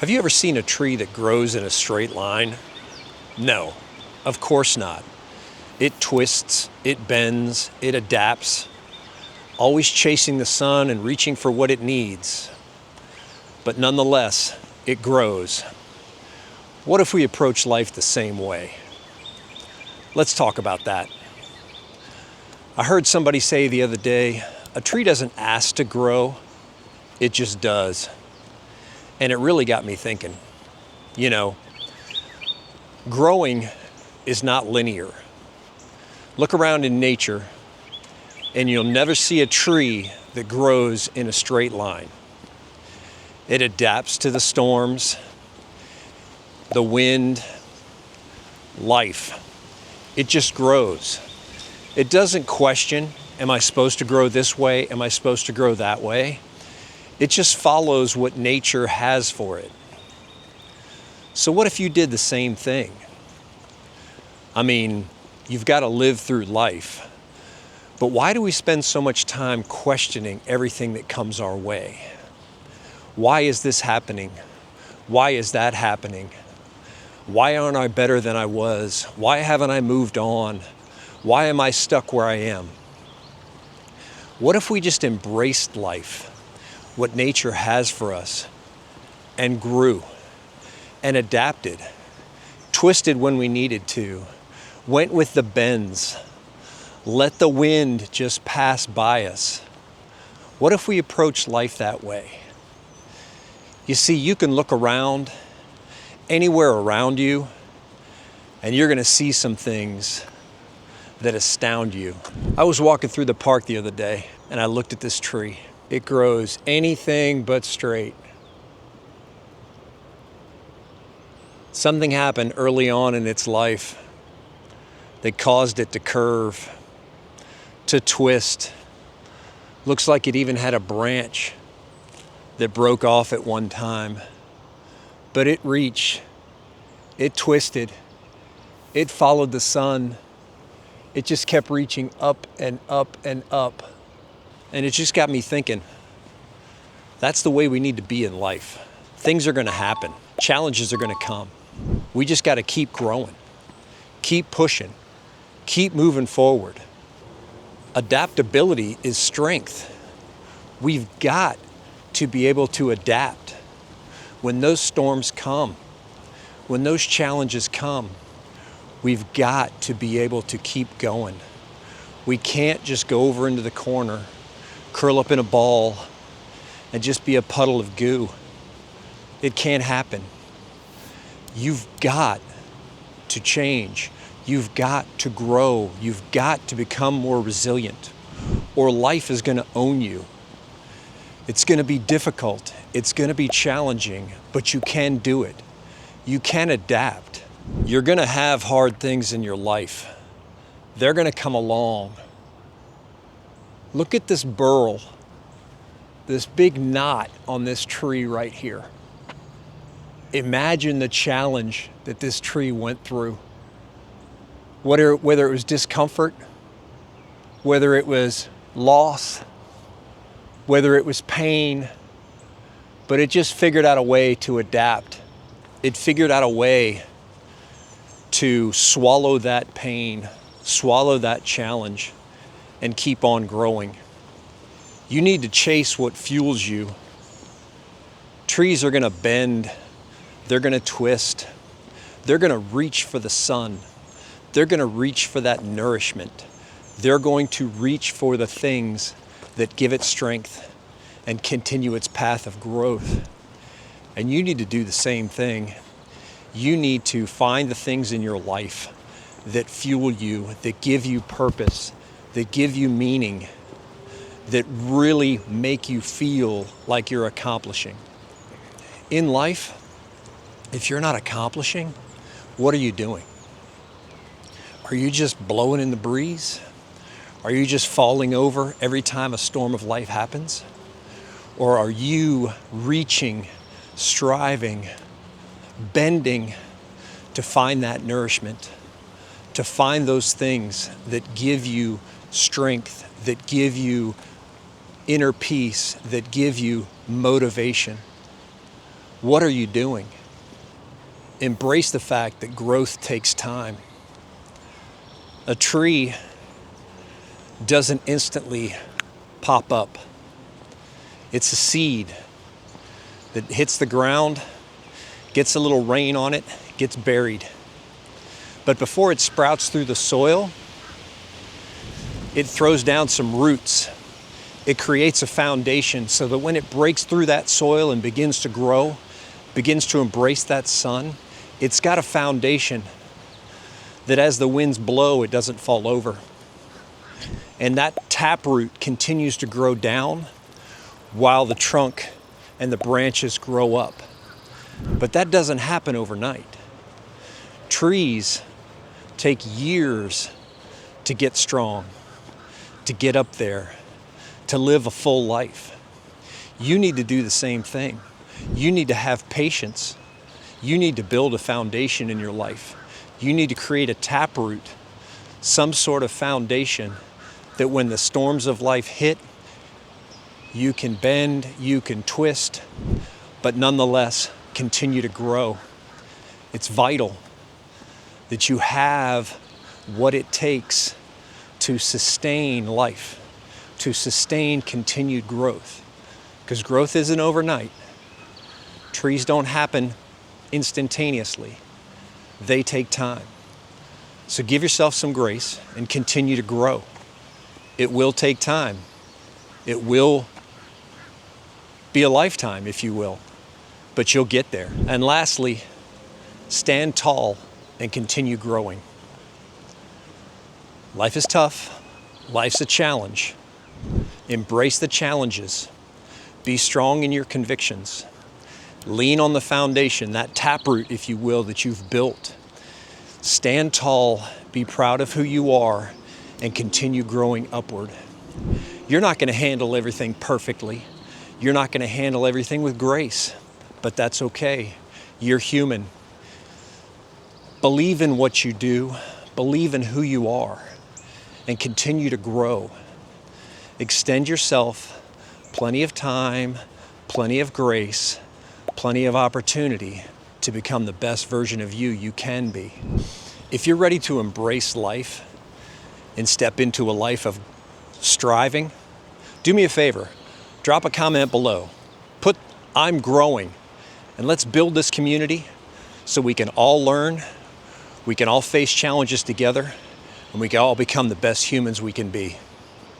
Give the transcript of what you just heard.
Have you ever seen a tree that grows in a straight line? No, of course not. It twists, it bends, it adapts, always chasing the sun and reaching for what it needs. But nonetheless, it grows. What if we approach life the same way? Let's talk about that. I heard somebody say the other day, a tree doesn't ask to grow, it just does. And it really got me thinking, growing is not linear. Look around in nature and you'll never see a tree that grows in a straight line. It adapts to the storms, the wind, life. It just grows. It doesn't question, am I supposed to grow this way? Am I supposed to grow that way? It just follows what nature has for it. So what if you did the same thing? I mean, you've got to live through life. But why do we spend so much time questioning everything that comes our way? Why is this happening? Why is that happening? Why aren't I better than I was? Why haven't I moved on? Why am I stuck where I am? What if we just embraced life, what nature has for us, and grew, and adapted, twisted when we needed to, went with the bends, let the wind just pass by us? What if we approach life that way? You see, you can look around, anywhere around you, and you're going to see some things that astound you. I was walking through the park the other day, and I looked at this tree. It grows anything but straight. Something happened early on in its life that caused it to curve, to twist. Looks like it even had a branch that broke off at one time. But it reached, it twisted, it followed the sun. It just kept reaching up and up and up. And it just got me thinking, that's the way we need to be in life. Things are going to happen. Challenges are going to come. We just got to keep growing, keep pushing, keep moving forward. Adaptability is strength. We've got to be able to adapt. When those storms come, when those challenges come, we've got to be able to keep going. We can't just go over into the corner, curl up in a ball, and just be a puddle of goo. It can't happen. You've got to change. You've got to grow. You've got to become more resilient, or life is going to own you. It's going to be difficult. It's going to be challenging, but you can do it. You can adapt. You're going to have hard things in your life. They're going to come along. Look at this burl, this big knot on this tree right here. Imagine the challenge that this tree went through. Whether it was discomfort, whether it was loss, whether it was pain, but it just figured out a way to adapt. It figured out a way to swallow that pain, swallow that challenge, and keep on growing. You need to chase what fuels you. Trees are going to bend. They're going to twist. They're going to reach for the sun. They're going to reach for that nourishment. They're going to reach for the things that give it strength and continue its path of growth. And you need to do the same thing. You need to find the things in your life that fuel you, that give you purpose, that give you meaning, that really make you feel like you're accomplishing. In life, if you're not accomplishing, what are you doing? Are you just blowing in the breeze? Are you just falling over every time a storm of life happens? Or are you reaching, striving, bending to find that nourishment, to find those things that give you strength, that give you inner peace, that give you motivation? What are you doing? Embrace the fact that growth takes time. A tree doesn't instantly pop up. It's a seed that hits the ground, gets a little rain on it, gets buried. But before it sprouts through the soil, it throws down some roots. It creates a foundation so that when it breaks through that soil and begins to grow, begins to embrace that sun, it's got a foundation that as the winds blow, it doesn't fall over. And that taproot continues to grow down while the trunk and the branches grow up. But that doesn't happen overnight. Trees take years to get strong, to get up there, to live a full life. You need to do the same thing. You need to have patience. You need to build a foundation in your life. You need to create a taproot, some sort of foundation that when the storms of life hit, you can bend, you can twist, but nonetheless continue to grow. It's vital that you have what it takes to sustain life, to sustain continued growth. Because growth isn't overnight. Trees don't happen instantaneously. They take time. So give yourself some grace and continue to grow. It will take time. It will be a lifetime, if you will, but you'll get there. And lastly, stand tall and continue growing. Life is tough. Life's a challenge. Embrace the challenges. Be strong in your convictions. Lean on the foundation, that taproot, if you will, that you've built. Stand tall, be proud of who you are, and continue growing upward. You're not going to handle everything perfectly. You're not going to handle everything with grace, but that's okay. You're human. Believe in what you do, believe in who you are, and continue to grow. Extend yourself plenty of time, plenty of grace, plenty of opportunity to become the best version of you can be. If you're ready to embrace life and step into a life of striving, do me a favor, drop a comment below. Put "I'm growing," and let's build this community so we can all learn, we can all face challenges together, and we can all become the best humans we can be.